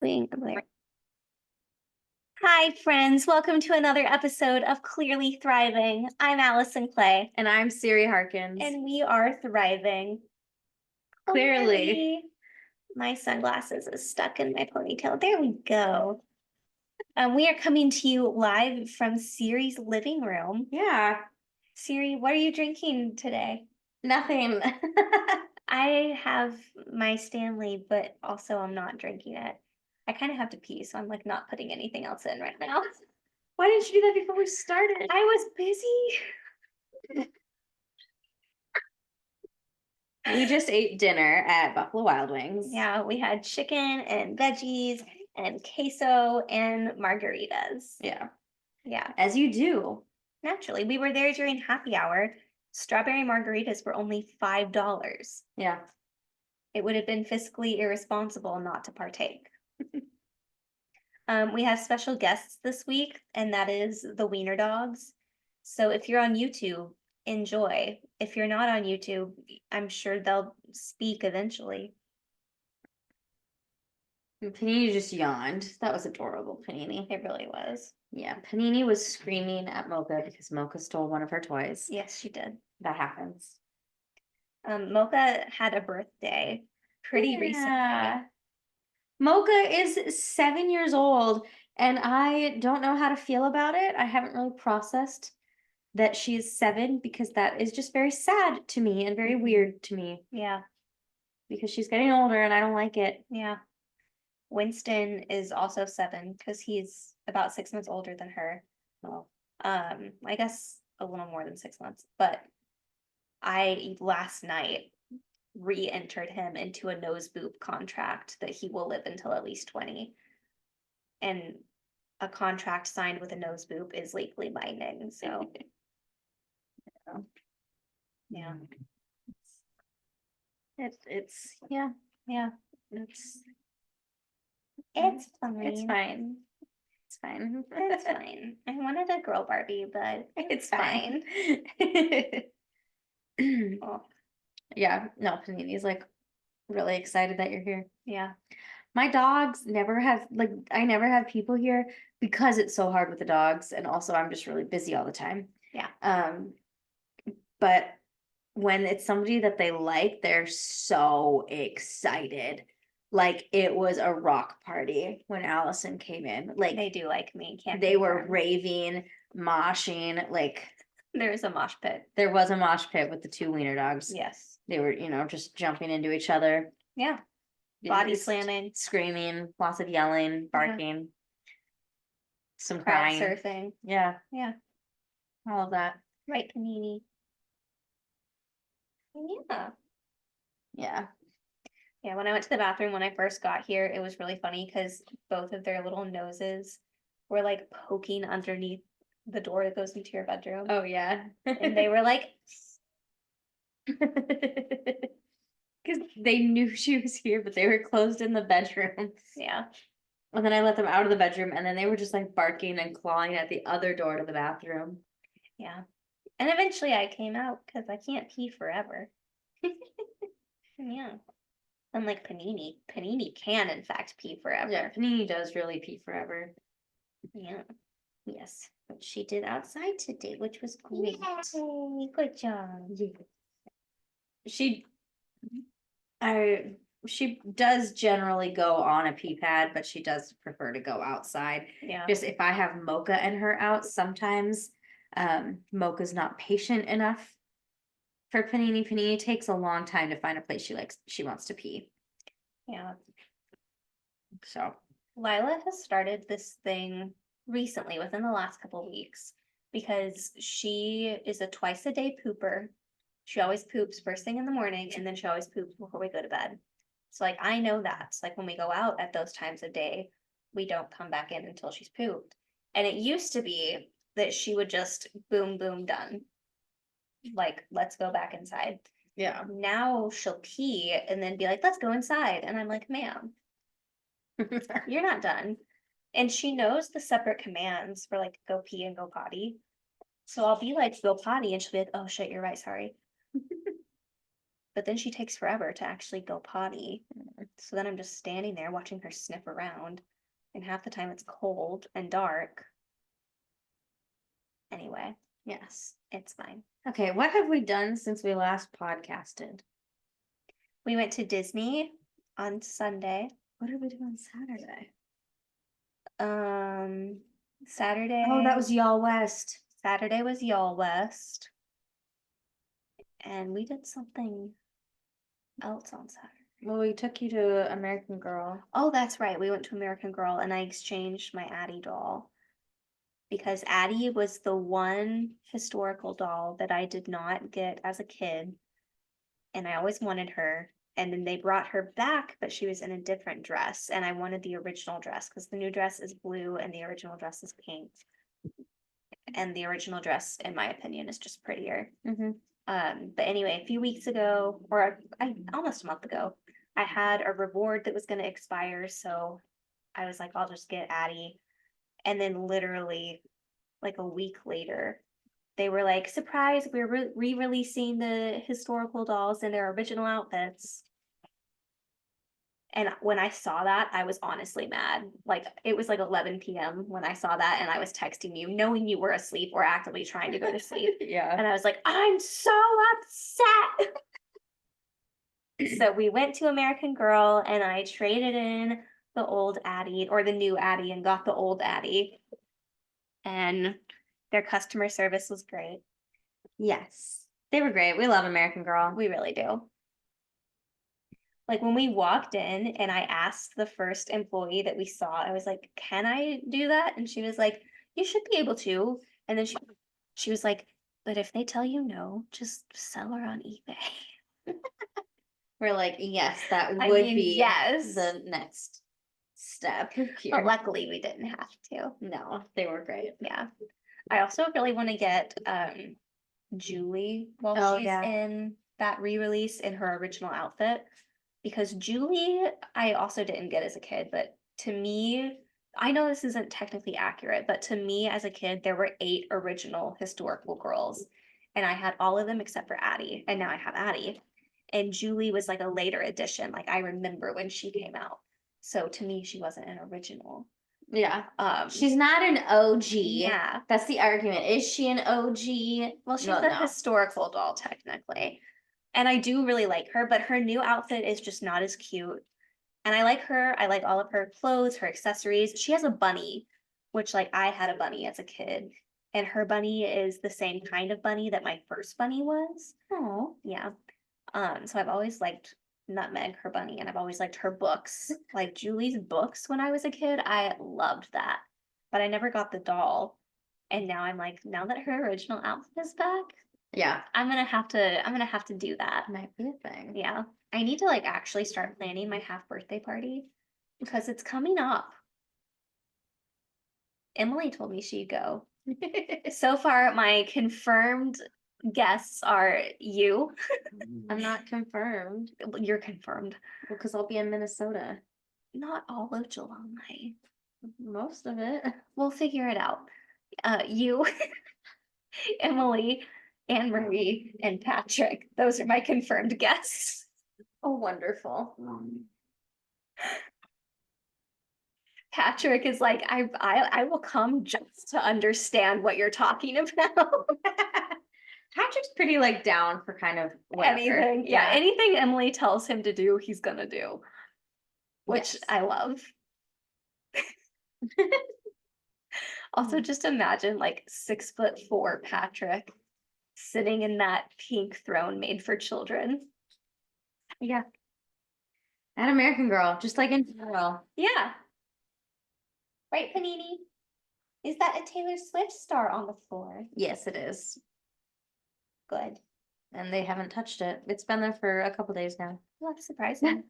Swing there. Hi, friends. Welcome to another episode of Clearly Thriving. I'm Allison Clay. And I'm Siri Harkins. And we are thriving. Clearly. My sunglasses is stuck in my ponytail. There we go. We are coming to you live from Siri's living room. Yeah. Siri, what are you drinking today? Nothing. I have my Stanley, but also I'm not drinking it. I kind of have to pee, so I'm like not putting anything else in right now. Why didn't you do that before we started? I was busy. We just ate dinner at Buffalo Wild Wings. Yeah, we had chicken and veggies and queso and margaritas. Yeah. Yeah. As you do. Naturally. We were there during happy hour. Strawberry margaritas were only $5. Yeah. It would have been fiscally irresponsible not to partake. We have special guests this week, and that is the Wiener Dogs. So if you're on YouTube, enjoy. If you're not on YouTube, I'm sure they'll speak eventually. Panini just yawned. That was adorable, Panini. It really was. Yeah, Panini was screaming at Mocha because Mocha stole one of her toys. Yes, she did. That happens. Mocha had a birthday pretty recently. Mocha is 7 years old, and I don't know how to feel about it. I haven't really processed that she is 7 because that is just very sad to me and very weird to me. Yeah. Because she's getting older and I don't like it. Yeah. Winston is also 7 because he's about 6 months older than her. Well, I guess a little more than 6 months, but I last night re-entered him into a nose boob contract that he will live until at least 20. And a contract signed with a nose boob is legally binding. So yeah. It's yeah. it's It's fine. It's fine. It's fine. It's fine. I wanted a girl Barbie, but it's fine. Oh. Yeah, no, Panini's like really excited that you're here. Yeah. My dogs never have I never have people here because it's so hard with the dogs, and also I'm just really busy all the time. Yeah. But when it's somebody that they like, they're so excited. Like it was a rock party when Allison came in. Like they do like me. Can't they were raving, moshing. Like there was a mosh pit. There was a mosh pit with the 2 wiener dogs. Yes. They were, just jumping into each other. Yeah. Body slamming, screaming, lots of yelling, barking, some crowd crying. surfing. Yeah. Yeah. All of that. Right, Panini. Yeah. Yeah. Yeah, when I went to the bathroom when I first got here, it was really funny because both of their little noses were like poking underneath the door that goes into your bedroom. Oh, yeah. And they were like, because they knew she was here, but they were closed in the bedroom. Yeah. And then I let them out of the bedroom, and then they were just like barking and clawing at the other door to the bathroom. Yeah. And eventually I came out because I can't pee forever. Yeah. Unlike Panini. Panini can, in fact, pee forever. Yeah, Panini does really pee forever. Yeah. Yes. But she did outside today, which was great. Yay, good job. She does generally go on a pee pad, but she does prefer to go outside. Yeah. Just if I have Mocha and her out, sometimes Mocha's not patient enough for Panini. Panini takes a long time to find a place she wants to pee. Yeah. So Lila has started this thing recently within the last couple of weeks because she is a twice a day pooper. She always poops first thing in the morning and then she always poops before we go to bed. So like I know that. So, like when we go out at those times of day, we don't come back in until she's pooped. And it used to be that she would just boom, boom, done. Like, let's go back inside. yeah. Now she'll pee and then be like, let's go inside. And I'm like, ma'am, you're not done. And she knows the separate commands for like go pee and go potty. So I'll be like, go potty, and she'll be like, oh shit, you're right, sorry. but then she takes forever to actually go potty. So then I'm just standing there watching her sniff around, and half the time it's cold and dark. Anyway, Yes. it's fine. Okay, what have we done since we last podcasted? We went to Disney on Sunday. What did we do on Saturday? Saturday. Oh, that was Y'all West. Saturday was Y'all West. And we did something else on Saturday. Well, we took you to American Girl. Oh, that's right. We went to American Girl and I exchanged my Addie doll. Because Addie was the one historical doll that I did not get as a kid. And I always wanted her. And then they brought her back, but she was in a different dress. And I wanted the original dress because the new dress is blue and the original dress is pink. And the original dress, in my opinion, is just prettier. Mm-hmm. But anyway, a few weeks ago, or almost a month ago, I had a reward that was going to expire. So I was like, I'll just get Addie. And then literally like a week later, they were like, surprise, we're re-releasing the historical dolls in their original outfits. And when I saw that, I was honestly mad. Like it was like 11 p.m. when I saw that, and I was texting you, knowing you were asleep or actively trying to go to sleep. Yeah. And I was like, I'm so upset. So we went to American Girl and I traded in the old Addie or the new Addie and got the old Addie. And their customer service was great. Yes. They were great. We love American Girl. We really do. Like when we walked in and I asked the first employee that we saw, I was like, can I do that? And she was like, you should be able to. And then she was like, but if they tell you no, just sell her on eBay. We're like, yes, that I would mean, be yes. the next step But here. luckily we didn't have to. No, they were great. Yeah. I also really want to get Julie while Oh, she's yeah. in that re-release in her original outfit. Because Julie, I also didn't get as a kid, but to me, I know this isn't technically accurate, but to me as a kid, there were 8 original historical girls. And I had all of them except for Addie. And now I have Addie. And Julie was like a later addition. Like I remember when she came out. So to me, she wasn't an original. Yeah. She's not an OG. Yeah. That's the argument. Is she an OG? Well, she's a historical doll, technically. And I do really like her, but her new outfit is just not as cute. And I like her. I like all of her clothes, her accessories. She has a bunny, which like I had a bunny as a kid. And her bunny is the same kind of bunny that my first bunny was. Oh. Yeah. So I've always liked Nutmeg, her bunny, and I've always liked her books. Like Julie's books when I was a kid, I loved that. But I never got the doll. And now I'm like, now that her original outfit is back, Yeah. I'm gonna have to do that. Might be a thing. Yeah. I need to like actually start planning my half birthday party because it's coming up. Emily told me she'd go. So far, my confirmed guests are you. I'm not confirmed. You're confirmed. Well, because I'll be in Minnesota. Not all of July. Most of it. We'll figure it out. You, Emily, Anne Marie, and Patrick. Those are my confirmed guests. Oh, wonderful. Patrick is like, I will come just to understand what you're talking about. Patrick's pretty like down for kind of whatever. Anything. Yeah, anything Emily tells him to do, he's gonna do. Which Yes. I love. Also, just imagine like 6'4" Patrick sitting in that pink throne made for children. Yeah. An American Girl, just like in Girl. Yeah. Right, Panini? Is that a Taylor Swift star on the floor? Yes, it is. Good. And they haven't touched it. It's been there for a couple days now. Well, that's surprising.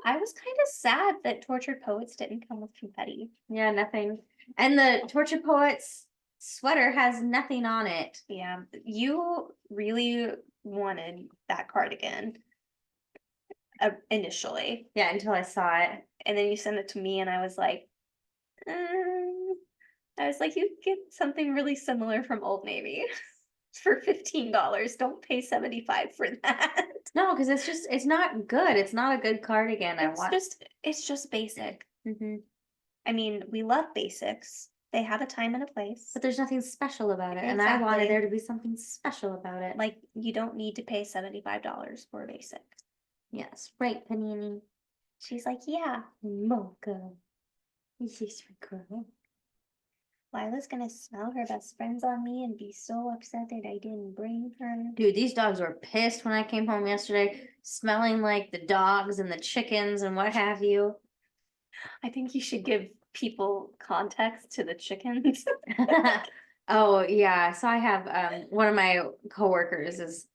I was kind of sad that Tortured Poets didn't come with confetti. Yeah, nothing. And the Tortured Poets sweater has nothing on it. Yeah, you really wanted that cardigan initially. Yeah, until I saw it. And then you sent it to me and I was like, you get something really similar from Old Navy. for $15. Don't pay 75 for that. No, because it's not good. It's not a good cardigan. It's just basic. Mhm. I mean, we love basics. They have a time and a place. But there's nothing special about it. And I wanted Exactly. there to be something special about it. Like, you don't need to pay $75 for a basic. Yes, right, Panini. She's like, yeah. Mocha. This is for girl. Lila's gonna smell her best friends on me and be so upset that I didn't bring her. Dude, these dogs were pissed when I came home yesterday, smelling like the dogs and the chickens and what have you. I think you should give people context to the chickens. Oh yeah, so I have one of my coworkers is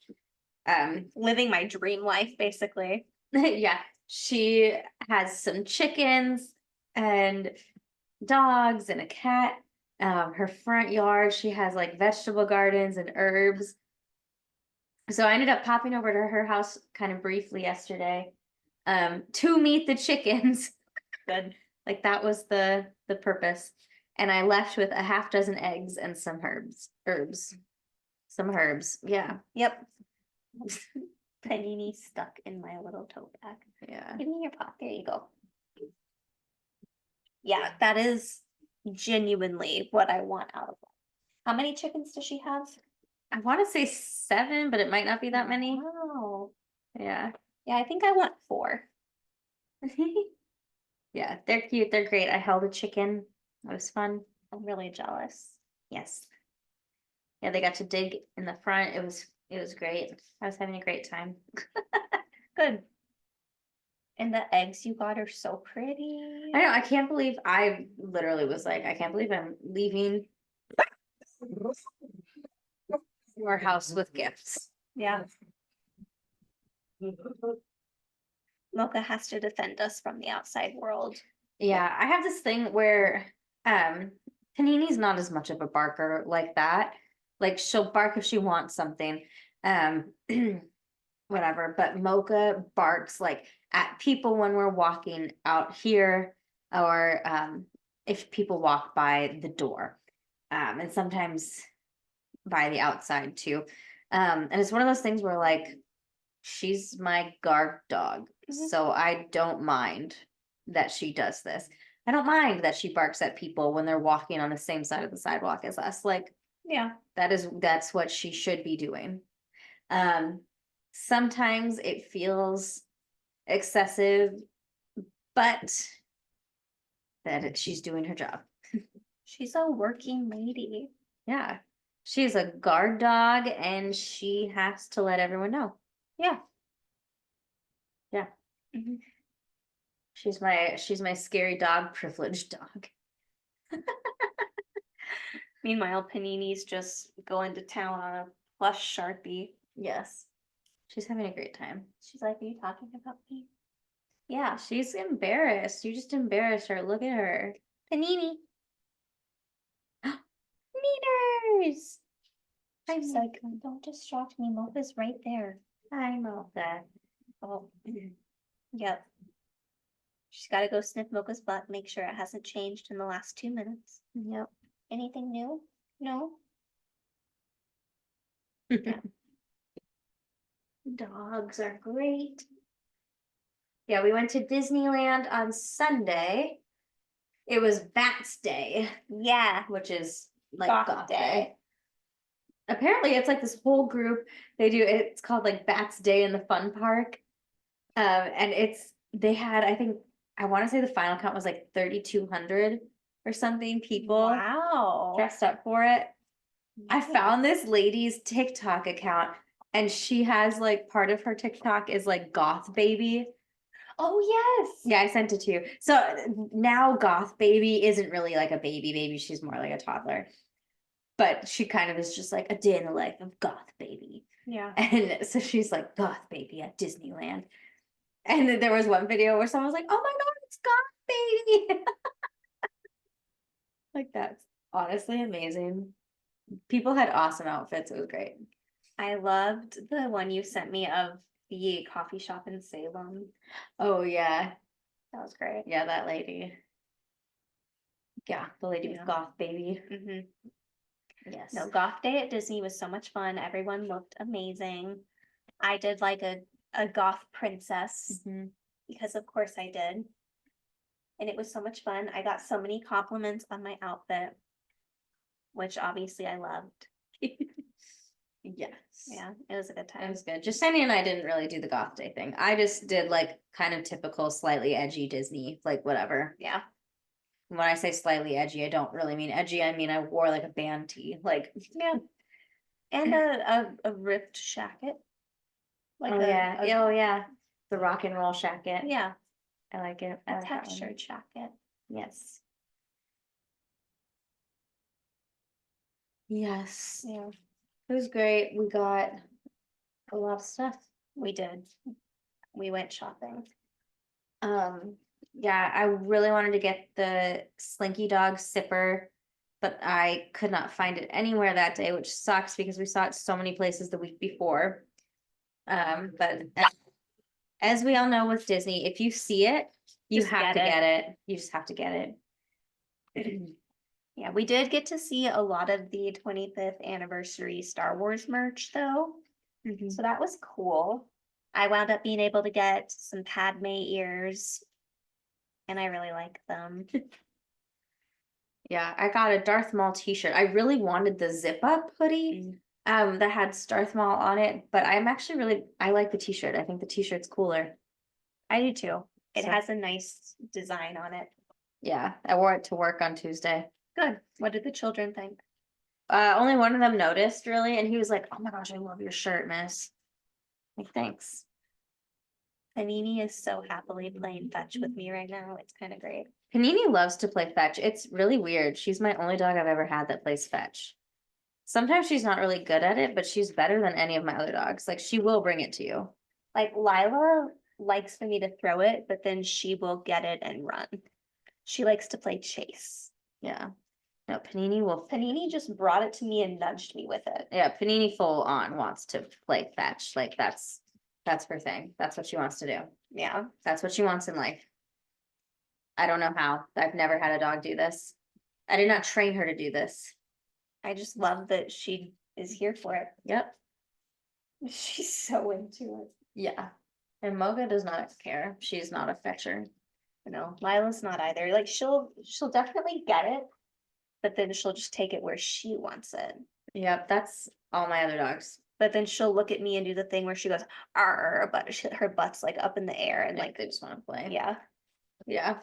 Living my dream life, basically. yeah, she has some chickens and dogs and a cat. Her front yard, she has like vegetable gardens and herbs. So I ended up popping over to her house kind of briefly yesterday to meet the chickens. Good. Like that was the purpose. And I left with a half dozen eggs and some herbs. Some herbs. Yeah. Yep. Panini stuck in my little tote bag. Yeah. Give me your pot. There you go. Yeah, that is genuinely what I want out of life. How many chickens does she have? I want to say 7, but it might not be that many. Wow. Yeah. Yeah, I think I want 4. Yeah, they're cute. They're great. I held a chicken. It was fun. I'm really jealous. Yes. Yeah, they got to dig in the front. It was great. I was having a great time. Good. And the eggs you got are so pretty. I know, I can't believe I literally was like, I can't believe I'm leaving your house with gifts. Yeah. Mocha has to defend us from the outside world. Yeah, I have this thing where Panini's not as much of a barker like that. Like she'll bark if she wants something. Um whatever, but Mocha barks like at people when we're walking out here or if people walk by the door. And sometimes by the outside too. And it's one of those things where like she's my guard dog, Mhm. so I don't mind that she does this. I don't mind that she barks at people when they're walking on the same side of the sidewalk as us. Like Yeah. that's what she should be doing. Sometimes it feels excessive, but she's doing her job. She's a working lady. Yeah. She's a guard dog and she has to let everyone know. Yeah. Yeah. Mhm. She's my scary dog, privileged dog. Meanwhile, Panini's just going to town on a plush Sharpie. Yes. She's having a great time. She's like, are you talking about me? Yeah. She's embarrassed. You just embarrassed her. Look at her. Panini. Meters. She's like, don't distract me. Mocha's right there. I know that. Oh. Yep. She's got to go sniff Mocha's butt, make sure it hasn't changed in the last 2 minutes. Yep. Anything new? No? Dogs are great. Yeah, we went to Disneyland on Sunday. It was Bats Day, Yeah. which is like Goth Goth Day. Day. Apparently, it's like this whole group. It's called like Bats Day in the Fun Park. And they had, I think, I want to say the final count was like 3,200 or something people Wow. dressed up for it. I Nice. found this lady's TikTok account and she has like part of her TikTok is like Goth Baby. Oh, yes. Yeah, I sent it to you. So now Goth Baby isn't really like a baby. She's more like a toddler. But she kind of is just like a day in the life of Goth Baby. Yeah. And so she's like Goth Baby at Disneyland. And then there was one video where someone was like, oh my God, it's Goth Baby. Like that's honestly amazing. People had awesome outfits. It was great. I loved the one you sent me of the coffee shop in Salem. Oh yeah. That was great. Yeah, that lady. Yeah, the lady Yeah. with Goth Baby. Mm-hmm. Yes. No, goth day at Disney was so much fun. Everyone looked amazing. I did like a goth princess Mhm. because of course I did. And it was so much fun. I got so many compliments on my outfit, which obviously I loved. Yes. Yeah, it was a good It time. was good. Justine and I didn't really do the goth day thing. I just did like kind of typical, slightly edgy Disney, like whatever. Yeah. When I say slightly edgy, I don't really mean edgy. I mean I wore like a band tee, like Yeah. And a ripped jacket. Like oh yeah, a oh yeah, the rock and roll jacket. yeah, I like it. a I like that one. textured jacket. Yes. Yes. Yeah, It was great. We got a lot of stuff. we did. We went shopping. Yeah, I really wanted to get the Slinky Dog sipper, but I could not find it anywhere that day, which sucks because we saw it so many places the week before. But as we all know with Disney, if you see it, you Just have to get it. get it. You just have to get it. Yeah, we did get to see a lot of the 25th anniversary Star Wars merch though. Mhm. So that was cool. I wound up being able to get some Padme ears. And I really like them. Yeah, I got a Darth Maul t-shirt. I really wanted the zip up hoodie that had Darth Maul on it, but I'm actually I like the t-shirt. I think the t-shirt's cooler. I do too. It So- has a nice design on it. Yeah, I wore it to work on Tuesday. Good. What did the children think? Only one of them noticed really, and he was like, "Oh my gosh, I love your shirt, miss." Like, thanks. Panini is so happily playing fetch with me right now. It's kind of great. Panini loves to play fetch. It's really weird. She's my only dog I've ever had that plays fetch. Sometimes she's not really good at it, but she's better than any of my other dogs. Like, she will bring it to you. Like Lila likes for me to throw it, but then she will get it and run. She likes to play chase. Yeah. No, Panini will. Panini just brought it to me and nudged me with it. Yeah, Panini full on wants to play fetch. Like, that's her thing. That's what she wants to do. Yeah. That's what she wants in life. I don't know how. I've never had a dog do this. I did not train her to do this. I just love that she is here for it. Yep. She's so into it. Yeah. And Mocha does not care. She's not a fetcher. No, Lila's not either. Like she'll definitely get it, but then she'll just take it where she wants it. Yep, that's all my other dogs. But then she'll look at me and do the thing where she goes, "Arr," but her butt's like up in the air and Like like, they just want to play. yeah. Yeah.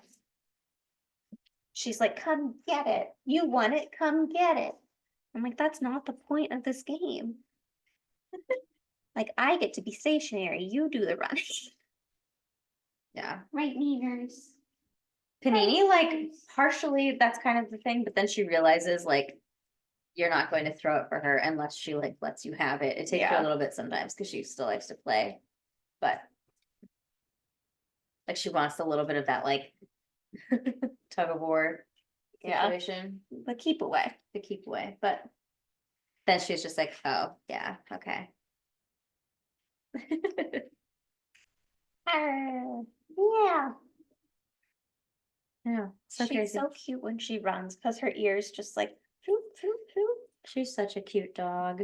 She's like, "Come get it. You want it? Come get it." I'm like, "That's not the point of this game." Like I get to be stationary. You do the running. Yeah. Right, Meaners. Panini, like, partially that's kind of the thing, but then she realizes like you're not going to throw it for her unless she like lets you have it. It takes her Yeah. a little bit sometimes because she still likes to play, but like she wants a little bit of that like tug of war Yeah. situation But keep away. to keep away. But then she's just like, oh yeah, okay. Arr. Yeah. Yeah, so She's crazy. so cute when she runs because her ears just like floop, floop, floop. She's such a cute dog.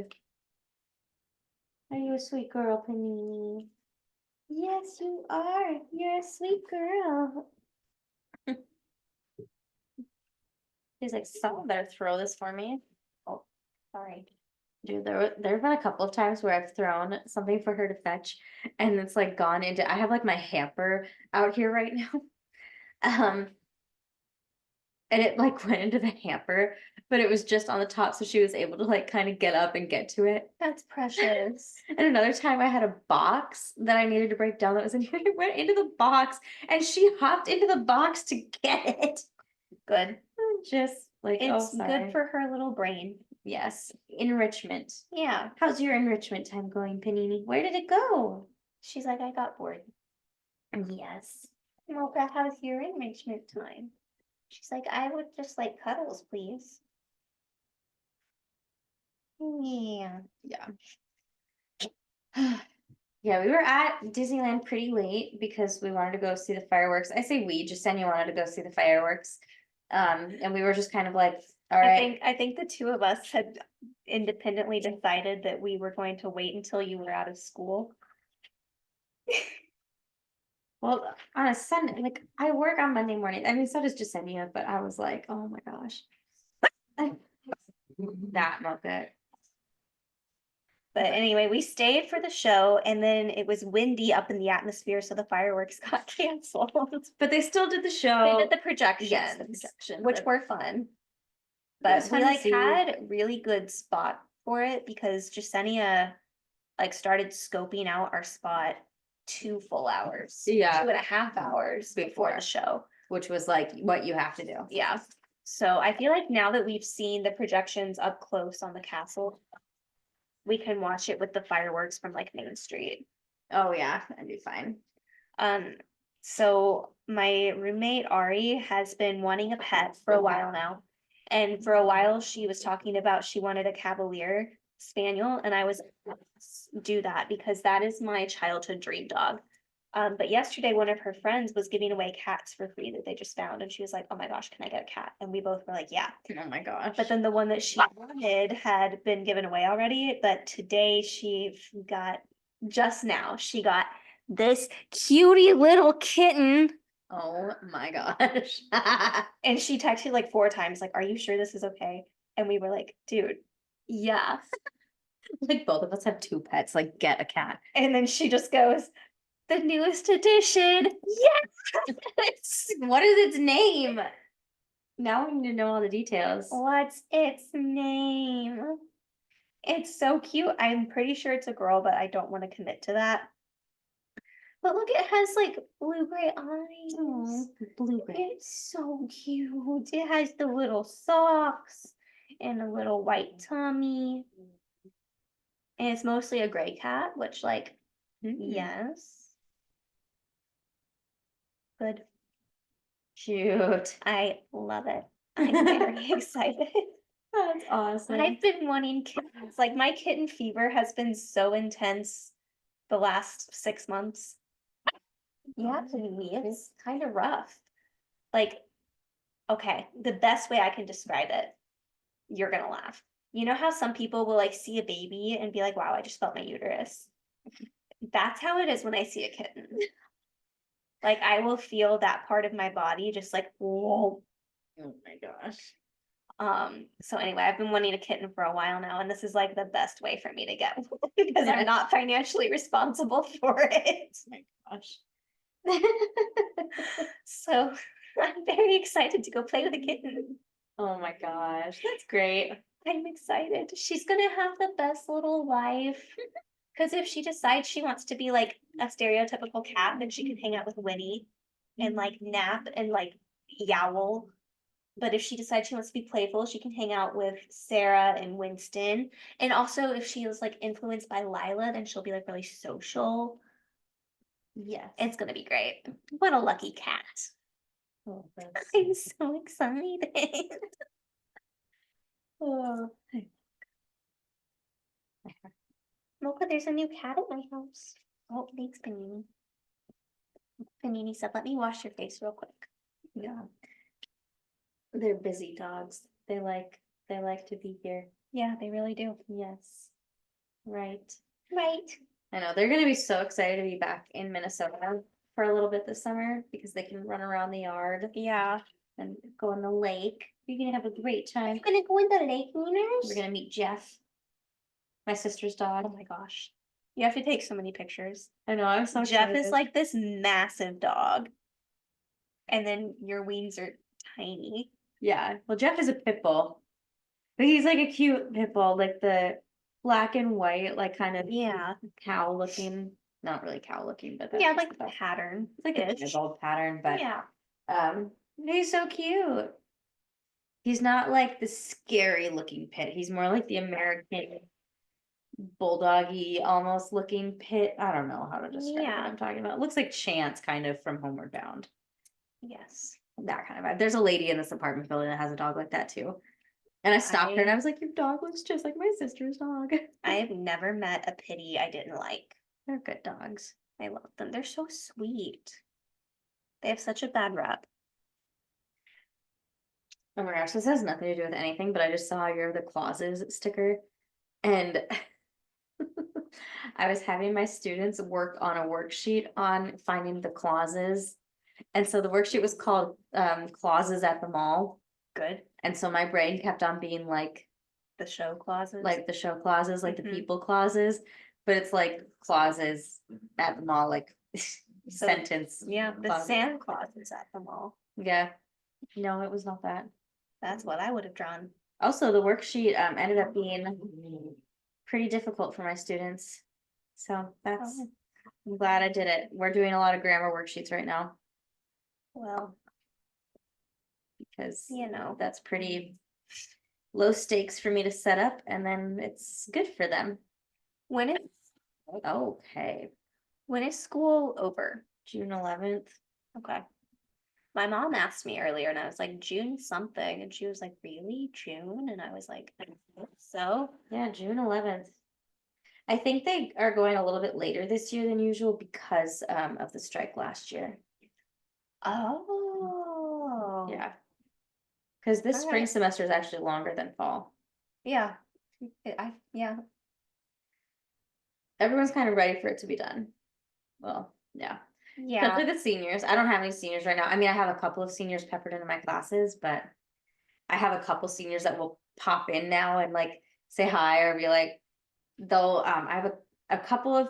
Are you a sweet girl, Panini? Yes, you are. You're a sweet girl. She's like, someone better throw this for me. Oh, sorry. Dude, there have been a couple of times where I've thrown something for her to fetch, and it's like gone into. I have like my hamper out here right now, and it like went into the hamper, but it was just on the top, so she was able to like kind of get up and get to it. That's precious. And another time I had a box that I needed to break down that was in here. It went into the box, and she hopped into the box to get it. Good. Just like, oh, It's sorry. good for her little brain. Yes, enrichment. Yeah. How's your enrichment time going, Panini? Where did it go? She's like, I got bored. Yes. Mocha, how's your enrichment time? She's like, I would just like cuddles, please. Yeah. Yeah. Yeah, we were at Disneyland pretty late because we wanted to go see the fireworks. I say we, Justenia wanted to go see the fireworks. And we were just kind of like, all I right. think the two of us had independently decided that we were going to wait until you were out of school. Well, on a Sunday, like I work on Monday morning. I mean, so does Jasenia, but I was like, oh my gosh. That Mocha. But anyway, we stayed for the show and then it was windy up in the atmosphere, so the fireworks got canceled. But they still did the They show. did the projections. Yes, the projection, which but were fun. it was But fun we to like see. had really good spot for it because Jasenia like started scoping out our spot 2 full hours. Yeah. 2.5 hours before Before. the show. Which was like what you have to do. Yeah. So I feel like now that we've seen the projections up close on the castle, we can watch it with the fireworks from like Main Street. Oh yeah, that'd be fine. So my roommate Ari has been wanting a pet for a while now. And for a while she was talking about she wanted a Cavalier Spaniel, and I was do that because that is my childhood dream dog. But yesterday one of her friends was giving away cats for free that they just found, and she was like, "Oh my gosh, can I get a cat?" And we both were like, "Yeah." Oh my gosh. But then the one that she wanted had been given away already, but today she got just now she got this cutie little kitten. Oh my gosh. And she texted like 4 times, like, "Are you sure this is okay?" And we were like, "Dude, yeah." Like both of us have 2 pets, like get a cat. And then she just goes, "The newest edition." Yes. What is its name? Now we need to know all the details. What's its name? It's so cute. I'm pretty sure it's a girl, but I don't want to commit to that. But look, it has like blue-gray eyes. Oh, blue-gray. It's so cute. It has the little socks and a little white tummy. And it's mostly a gray cat, which like, yes. Good. Cute. I love it. I'm very excited. That's awesome. I've been wanting kittens. Like my kitten fever has been so intense the last 6 months. Yeah, it's kind of rough. Like, okay, the best way I can describe it, you're gonna laugh. You know how some people will like see a baby and be like, wow, I just felt my uterus. That's how it is when I see a kitten. Like I will feel that part of my body just like, whoa. Oh my gosh. So anyway, I've been wanting a kitten for a while now, and this is like the best way for me to get one because I'm not financially responsible for it. Oh my gosh. So I'm very excited to go play with a kitten. Oh my gosh. That's great. I'm excited. She's gonna have the best little life. Because if she decides she wants to be like a stereotypical cat, then she can hang out with Winnie and like nap and like yowl. But if she decides she wants to be playful, she can hang out with Sarah and Winston. And also, if she is like influenced by Lila, then she'll be like really social. Yes. It's gonna be great. What a lucky cat. Oh, that's- I'm so excited. oh. Mocha, there's a new cat at my house. Oh, thanks, Panini. Panini said, let me wash your face real quick. Yeah. They're busy dogs. They like to be here. Yeah, they really do. Yes. Right. Right. I know they're gonna be so excited to be back in Minnesota for a little bit this summer because they can run around the yard Yeah. and go in the lake. You're gonna have a great time. I'm gonna go in the lake, Wieners. We're gonna meet Jeff, my sister's dog. Oh my gosh. You have to take so many pictures. I know, I'm so Jeff excited. is like this massive dog. And then your wings are tiny. Yeah, well, Jeff is a pit bull, but he's like a cute pit bull, like the black and white, like kind of Yeah. cow looking. Not really cow looking, but that's Yeah, just like the the pattern. it's like a ish. piebald pattern, but Yeah. he's so cute. He's not like the scary looking pit. He's more like the American bulldoggy almost looking pit. I don't know how to describe Yeah. what I'm talking about. It looks like Chance kind of from Homeward Bound. Yes. That kind of vibe. There's a lady in this apartment building that has a dog like that too. And I stopped her and I was like, your dog looks just like my sister's dog. I have never met a pitty I didn't like. They're good dogs. I love them. They're so sweet. They have such a bad rep. Oh my gosh, this has nothing to do with anything, but I just saw your the clauses sticker and I was having my students work on a worksheet on finding the clauses. And so the worksheet was called clauses at the mall. Good. And so my brain kept on being The show clauses. like the show clauses, like Mhm. the people clauses, but it's like clauses at the mall, like So, sentence. yeah, the clause. Santa Claus is at the mall. Yeah. No, it was not that. That's what I would have drawn. Also, the worksheet ended up being pretty difficult for my students. So that's, Oh, I'm glad I did it. We're doing a lot of grammar worksheets right now well, because you know, that's pretty low stakes for me to set up and then it's good for them. when is Okay, when is school over? June 11th. Okay. My mom asked me earlier and I was like, June something. And she was like, really? June? And I was like, I think so. Yeah, June 11th. I think they are going a little bit later this year than usual because of the strike last year. Oh. Yeah. Because this spring Alright. semester is actually longer than fall. Yeah. Yeah. Everyone's kind of ready for it to be done. Well, yeah. Yeah. Especially the seniors. I don't have any seniors right now. I mean, I have a couple of seniors peppered into my classes, but I have a couple seniors that will pop in now and like say hi or be like, they'll I have a couple of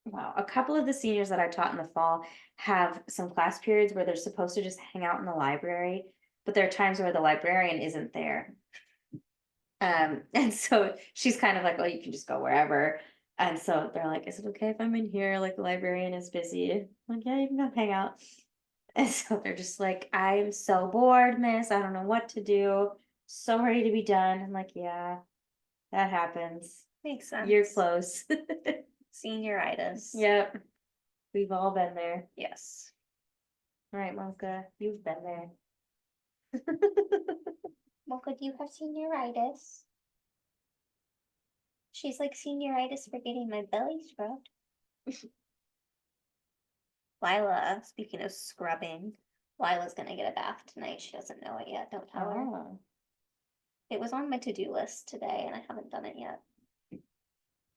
wow, a couple of the seniors that I taught in the fall have some class periods where they're supposed to just hang out in the library, but there are times where the librarian isn't there. And so she's kind of like, well, you can just go wherever. And so they're like, is it okay if I'm in here? Like the librarian is busy. I'm like, yeah, you can go hang out. And so they're just like, I'm so bored, miss. I don't know what to do. So ready to be done. I'm like, yeah, that happens. Makes sense. You're close. Senioritis. Yep. We've all been there. Yes. All right, Mocha, you've been there. Mocha, do you have senioritis? She's like senioritis for getting my belly scrubbed. Lila, speaking of scrubbing, Lila's gonna get a bath tonight. She doesn't know it yet. Don't tell her. Oh, It was on my to-do list today and I haven't done it yet.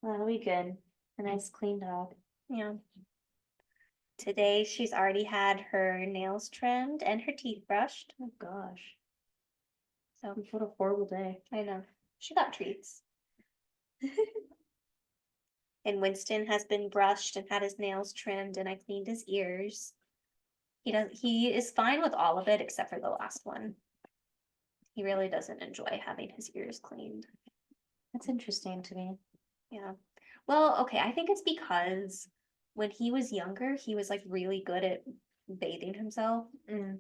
well, that'll be good. A nice clean dog. Yeah. Today she's already had her nails trimmed and her teeth brushed. Oh gosh, So what a horrible day. I know. She got treats. And Winston has been brushed and had his nails trimmed and I cleaned his ears. He is fine with all of it except for the last one. He really doesn't enjoy having his ears cleaned. That's interesting to me. Yeah. Well, okay, I think it's because when he was younger, he was like really good at bathing himself. Mm.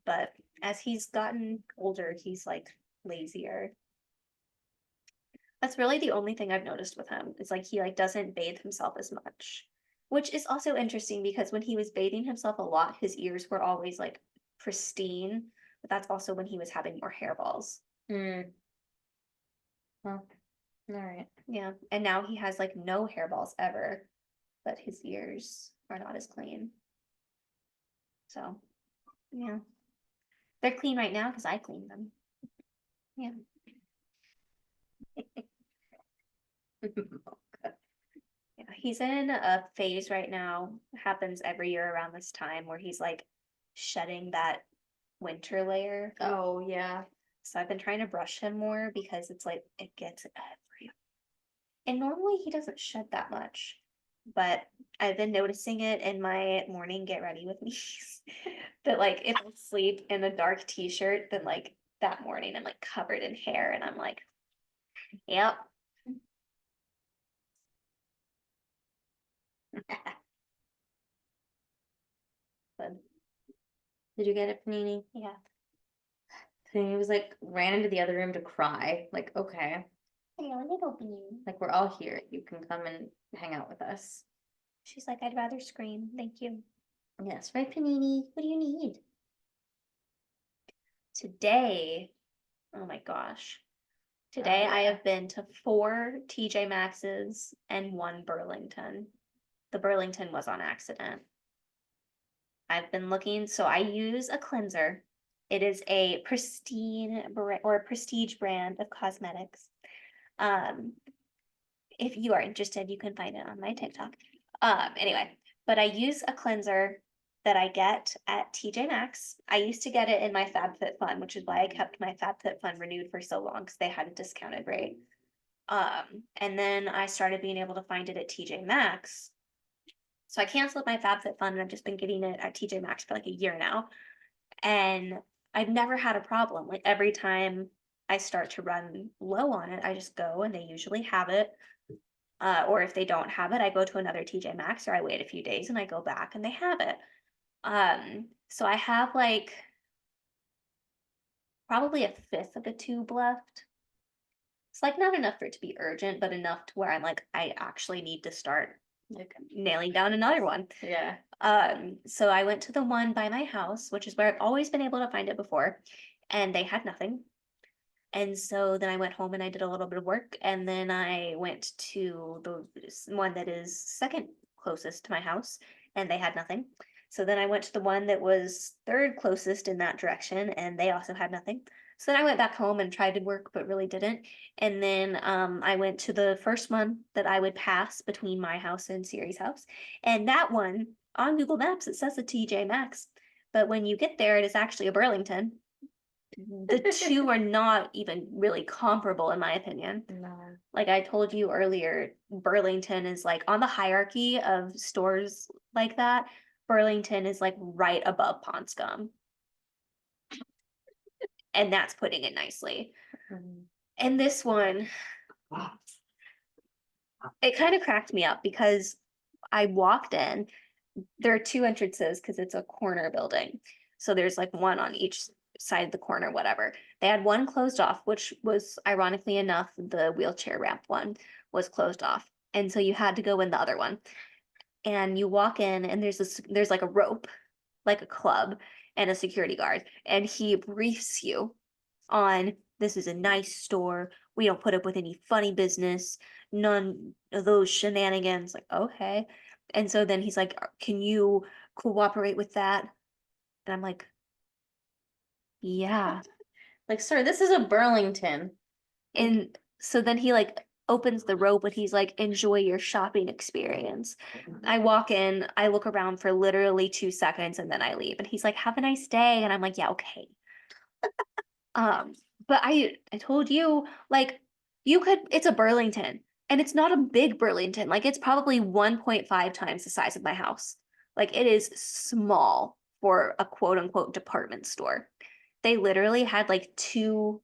But as he's gotten older, he's like lazier. That's really the only thing I've noticed with him. It's like he like doesn't bathe himself as much. Which is also interesting because when he was bathing himself a lot, his ears were always like pristine, but that's also when he was having more hairballs. Mm. Well, all right. Yeah, and now he has like no hairballs ever, but his ears are not as clean. So, yeah. They're clean right now because I cleaned them. Yeah. Yeah, he's in a phase right now, happens every year around this time, where he's like shedding that winter layer. Oh, yeah. So I've been trying to brush him more because it's like it gets everywhere. And normally he doesn't shed that much, but I've been noticing it in my morning get ready with me. That like if I sleep in a dark t-shirt, then like that morning I'm like covered in hair and I'm like, yep. But Did you get it, Panini? yeah. Panini was like, ran into the other room to cry. Like, okay, Hello, little bean. like we're all here. You can come and hang out with us. She's like, I'd rather scream. Thank you. Yes, right, Panini. What do you need? Today, oh my gosh. Today I yeah. have been to 4 TJ Maxx's and 1 Burlington. The Burlington was on accident. I've been looking, so I use a cleanser It is a pristine or prestige brand of cosmetics. Um, if you are interested, you can find it on my TikTok. Anyway, but I use a cleanser that I get at TJ Maxx. I used to get it in my FabFitFun, which is why I kept my FabFitFun renewed for so long because they had a discounted rate. And then I started being able to find it at TJ Maxx. So I canceled my FabFitFun and I've just been getting it at TJ Maxx for like a year now. And I've never had a problem. Like every time I start to run low on it, I just go and they usually have it. Or if they don't have it, I go to another TJ Maxx or I wait a few days and I go back and they have it. So I have like probably a fifth of a tube left. It's like not enough for it to be urgent, but enough to where I'm like, I actually need to start like nailing down another one. Yeah. So I went to the one by my house, which is where I've always been able to find it before, and they had nothing. And so then I went home and I did a little bit of work, and then I went to the one that is second closest to my house, and they had nothing. So then I went to the one that was third closest in that direction, and they also had nothing. So then I went back home and tried to work, but really didn't. And then I went to the first one that I would pass between my house and Siri's house. And that one on Google Maps, it says a TJ Maxx. But when you get there, it is actually a Burlington. The two are not even really comparable, in my opinion. No. Like I told you earlier, Burlington is like on the hierarchy of stores like that. Burlington is like right above Ponscom. And that's putting it nicely. Mhm. And this one, it kind of cracked me up because I walked in. There are two entrances because it's a corner building. So there's like one on each side of the corner, whatever. They had one closed off, which was ironically enough, the wheelchair ramp one was closed off. And so you had to go in the other one. And you walk in and there's like a rope, like a club, and a security guard. And he briefs you on this is a nice store. We don't put up with any funny business, none of those shenanigans. Like, okay. And so then he's like, can you cooperate with that? And I'm like, yeah. Like, sir, this is a Burlington. And so then he like opens the rope and he's like, enjoy your shopping experience. I walk in, I look around for literally 2 seconds and then I leave. And he's like, have a nice day. And I'm like, yeah, okay. But I told you, like, you could, it's a Burlington and it's not a big Burlington. Like, it's probably 1.5 times the size of my house. Like, it is small for a quote unquote department store. They literally had like two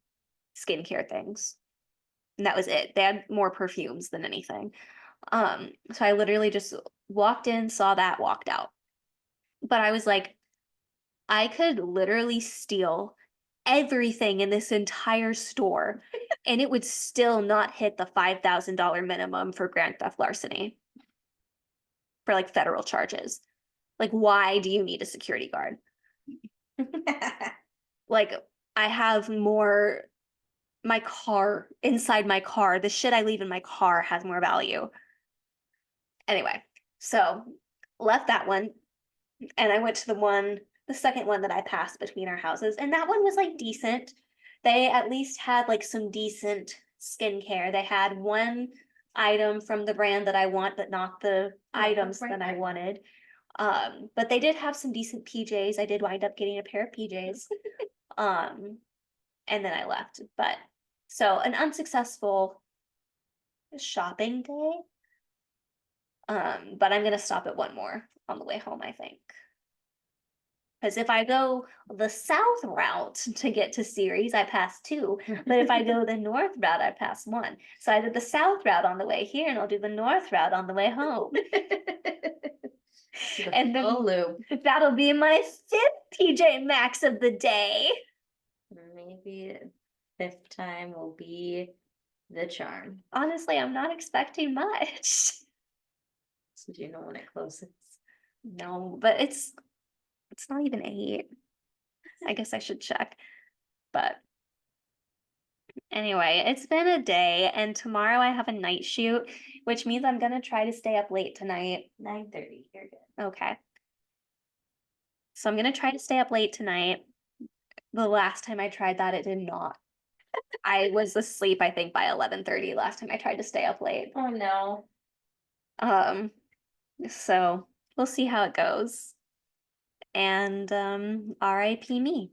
skincare things. And that was it. They had more perfumes than anything. So I literally just walked in, saw that, walked out. But I was like, I could literally steal everything in this entire store and it would still not hit the $5,000 minimum for grand theft larceny for like federal charges. Like, why do you need a security guard? Like, I have more, my car, inside my car, the shit I leave in my car has more value. Anyway, so left that one and I went to the second one that I passed between our houses, and that one was like decent. They at least had like some decent skincare. They had one item from the brand that I want, but not the items that I wanted. But they did have some decent PJs. I did wind up getting a pair of PJs. And then I left. But so an unsuccessful shopping day. But I'm gonna stop at one more on the way home, I think. Because if I go the south route to get to Ceres, I pass two. But if I go the north route, I pass one. So I did the south route on the way here, and I'll do the north route on the way home. And then that'll be my fifth TJ Maxx of the day. Maybe fifth time will be the charm. Honestly, I'm not expecting much. So do you know when it closes? No, but it's not even 8. I guess I should check. But anyway, it's been a day, and tomorrow I have a night shoot, which means I'm gonna try to stay up late tonight. 9:30. You're good. Okay. So I'm gonna try to stay up late tonight, the last time I tried that, it did not. I was asleep, I think, by 11:30 last time I tried to stay up late. Oh, no. So we'll see how it goes. And RIP me.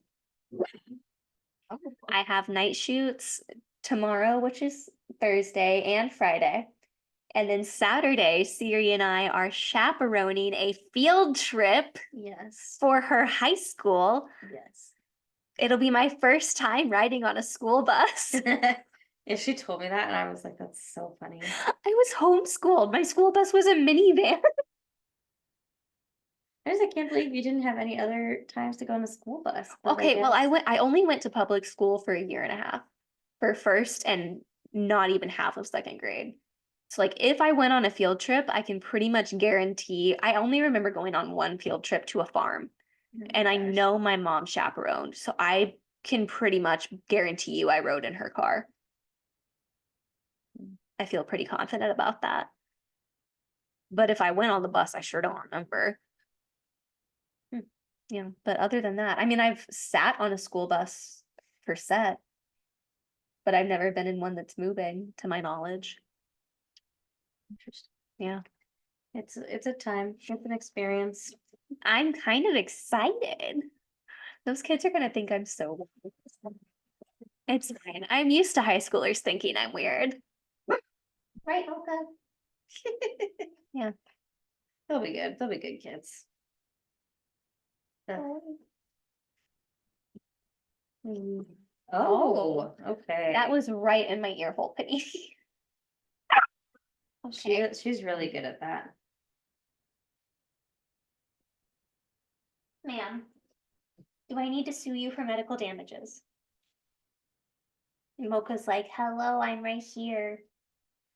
I have night shoots tomorrow, which is Thursday and Friday. And then Saturday, Siri and I are chaperoning a field trip Yes. for her high school. Yes. It'll be my first time riding on a school bus. Yeah, she told me that, and I was like, that's so funny. I was homeschooled. My school bus was a minivan. I can't believe you didn't have any other times to go on the school bus. but Okay, well, guess- I only went to public school for a year and a half for first and not even half of second grade. So like if I went on a field trip, I can pretty much guarantee I only remember going on one field trip to a farm. Oh And my I gosh. know my mom chaperoned, so I can pretty much guarantee you I rode in her car. I feel pretty confident about that. But if I went on the bus, I sure don't remember. Yeah, but other than that, I mean, I've sat on a school bus for set, but I've never been in one that's moving, to my knowledge. Interesting. Yeah, It's a time. It's an experience. I'm kind of excited. Those kids are gonna think I'm so. It's fine. I'm used to high schoolers thinking I'm weird. Right, Mocha? Yeah. They'll be good. They'll be good kids. Oh, okay. That was right in my ear hole, Penny. Okay. She's really good at that. Ma'am, do I need to sue you for medical damages? And Mocha's like, hello, I'm right here.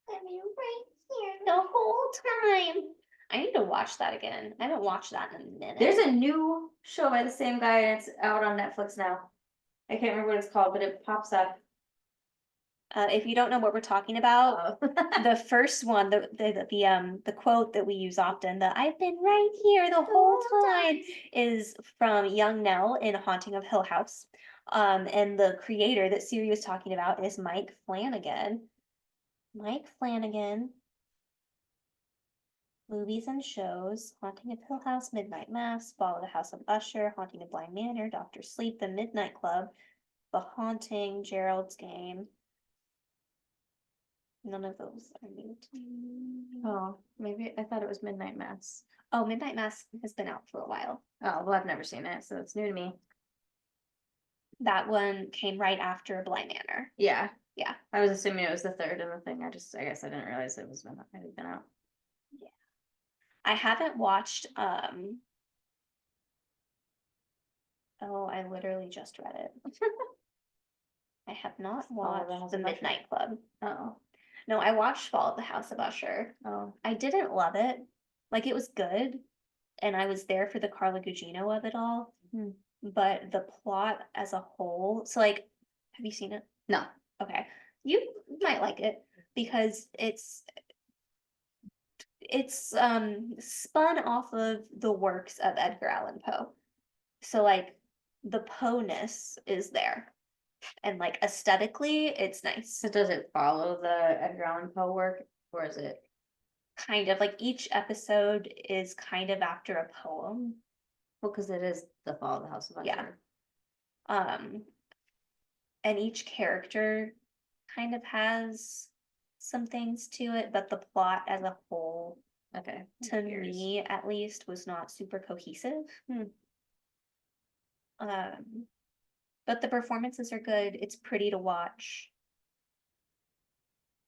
I'm right here the whole time. I need to watch that again. I haven't watched that in a minute. There's a new show by the same guy, and it's out on Netflix now. I can't remember what it's called, but it pops up. If you don't know what we're talking about, Oh. the first one, the quote that we use often, the "I've been right here the whole time," is from Young Nell in Haunting of Hill House. And the creator that Siri was talking about is Mike Flanagan. Mike Flanagan. Movies and shows: Haunting of Hill House, Midnight Mass, Ball of the House of Usher, Haunting of Blind Manor, Doctor Sleep, The Midnight Club, The Haunting, Gerald's Game. None of those are new to me. Oh, maybe I thought it was Midnight Mass. Oh, Midnight Mass has been out for a while. Oh, well, I've never seen it, so it's new to me. That one came right after Blind Manor. Yeah. Yeah. I was assuming it was the third in the thing. I guess I didn't realize it had been out. Yeah. I haven't watched oh, I literally just read it. I have not watched The Midnight Club. Oh. No, I watched Fall of the House of Usher. Oh. I didn't love it. Like it was good, and I was there for the Carla Gugino of it all. But the plot as a whole, so like, have you seen it? No. Okay. You might like it because it's spun off of the works of Edgar Allan Poe. So like the Poe-ness is there. And like aesthetically, it's nice. So does it follow the Edgar Allan Poe work, or is it Kind of like each episode is kind of after a poem. well, because it is the Fall of the House of Usher. Yeah. And each character kind of has some things to it, but the plot as a whole, Okay. to me at least, was not super cohesive. But the performances are good. It's pretty to watch.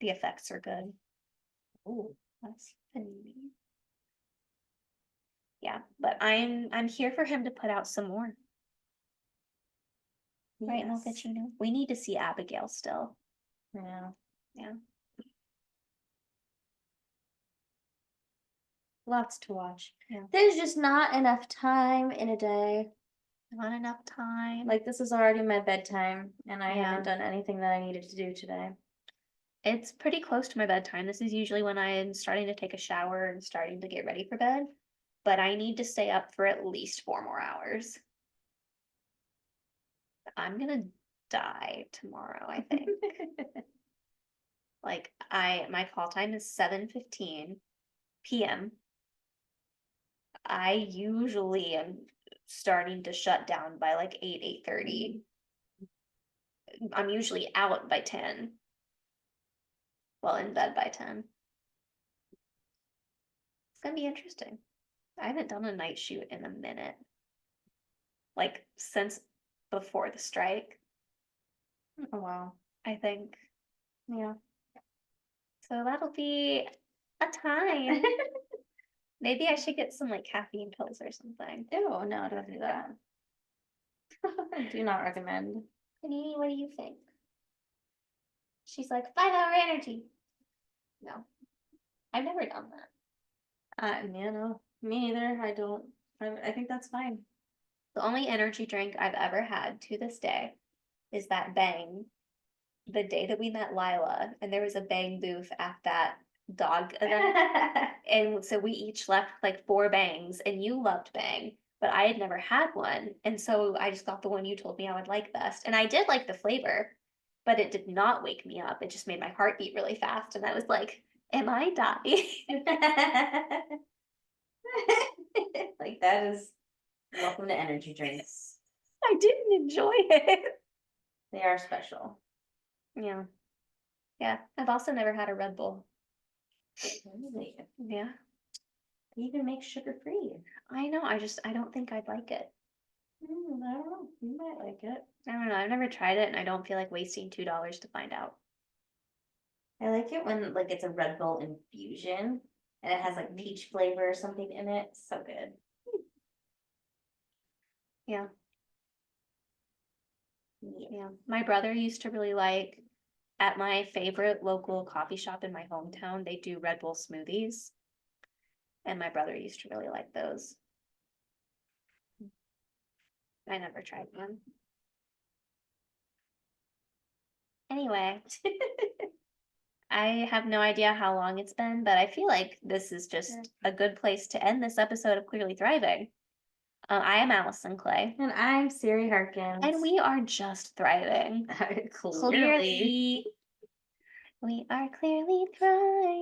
The effects are good. Oh, that's Panini. Yeah, but I'm here for him to put out some more. Right, Yes. Mochaccino? We need to see Abigail still. Yeah. Yeah. Lots to watch. Yeah. There's just not enough time in a day. Not enough time. Like this is already my bedtime, and I Yeah. haven't done anything that I needed to do today. It's pretty close to my bedtime. This is usually when I'm starting to take a shower and starting to get ready for bed. But I need to stay up for at least 4 more hours. I'm gonna die tomorrow, I think. Like my call time is 7:15 p.m. I usually am starting to shut down by like 8:30. I'm usually out by 10. Well, in bed by 10. It's gonna be interesting. I haven't done a night shoot in a minute. Like since before the strike, Oh, wow. I think. Yeah. So that'll be a time. Maybe I should get some like caffeine pills or something. Ew, no, don't do that. Do not recommend. Panini, what do you think? She's like 5-hour energy. No, I've never done that. Yeah, no, me neither. I think that's fine. The only energy drink I've ever had to this day is that Bang. The day that we met Lila, and there was a Bang booth at that dog event. And so we each left like 4 Bangs, and you loved Bang, but I had never had one. And so I just got the one you told me I would like best. And I did like the flavor, but it did not wake me up. It just made my heart beat really fast. And I was like, am I dying? Like that is welcome to energy drinks. I didn't enjoy it. They are special. Yeah. Yeah. I've also never had a Red Bull. Really? Yeah. They even make sugar free. I know. I don't think I'd like it. I don't know. You might like it. I don't know. I've never tried it and I don't feel like wasting $2 to find out. I like it when like it's a Red Bull infusion and it has like peach flavor or something in it. So good. Yeah. Yeah. My brother used to really like at my favorite local coffee shop in my hometown, they do Red Bull smoothies. And my brother used to really like those. I never tried one. Anyway, I have no idea how long it's been, but I feel like this is just a good place to end this episode of Clearly Thriving. I am Allison Clay. And I'm Siri Harkins. And we are just thriving. Clearly. We are clearly thriving.